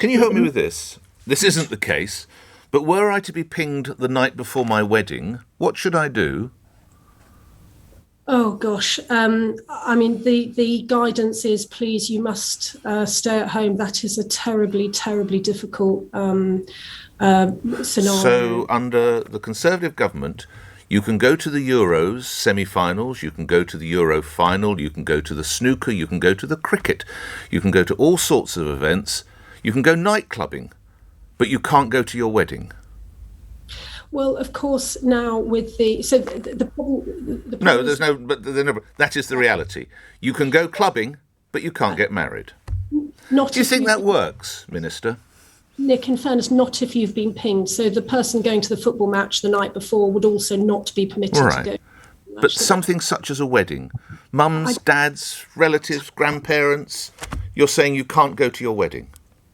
Can you help me with this? This isn't the case, but were I to be pinged the night before my wedding, what should I do? Oh gosh, the guidance is please you must stay at home. That is a terribly difficult scenario. So, under the Conservative government, you can go to the Euros semi-finals, you can go to the Euro final, you can go to the snooker, you can go to the cricket, you can go to all sorts of events, you can go night clubbing, but you can't go to your wedding. Well, of course, now with the problem. No, there's no. But that is the reality. You can go clubbing, but you can't get married. Not. Do you think that works, Minister? Nick, in fairness, not if you've been pinged. So the person going to the football match the night before would also not be permitted to go. But something such as a wedding, mums, dads, relatives, grandparents, you're saying you can't go to your wedding.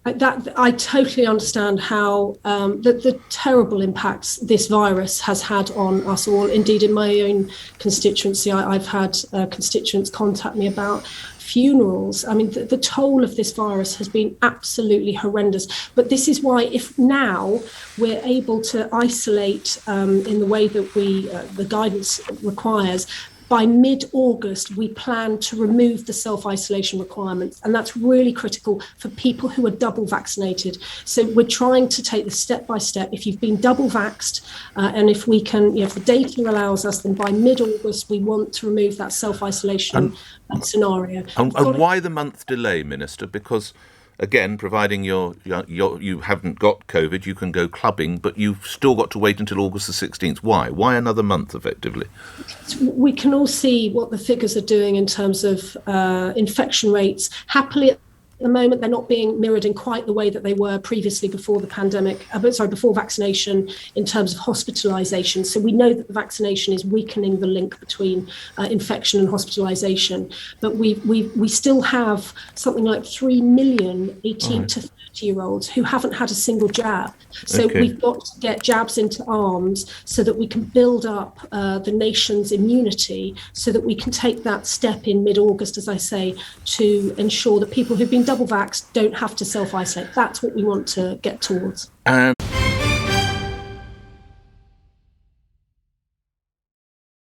I totally understand how the terrible impacts this virus has had on us all. Indeed, in my own constituency, I've had constituents contact me about funerals. I mean, the toll of this virus has been absolutely horrendous. But this is why, if now we're able to isolate in the way that the guidance requires, by mid-August, we plan to remove the self-isolation requirements, and that's really critical for people who are double vaccinated. So we're trying to take this step by step. If you've been double vaxxed, and if we can, if the data allows us, then by mid-August, we want to remove that self-isolation scenario. And why the month delay, Minister? Because, again, providing you haven't got COVID, you can go clubbing, but you've still got to wait until August the 16th. Why? Why another month, effectively? We can all see what the figures are doing in terms of infection rates. Happily, at the moment, they're not being mirrored in quite the way that they were previously before the pandemic, before vaccination, in terms of hospitalisation. So we know that the vaccination is weakening the link between infection and hospitalisation. But we still have something like 3 million 18 to 30-year-olds who haven't had a single jab. So we've got to get jabs into arms so that we can build up the nation's immunity, so that we can take that step in mid-August, as I say, to ensure that people who've been double vaxxed don't have to self-isolate. That's what we want to get towards. And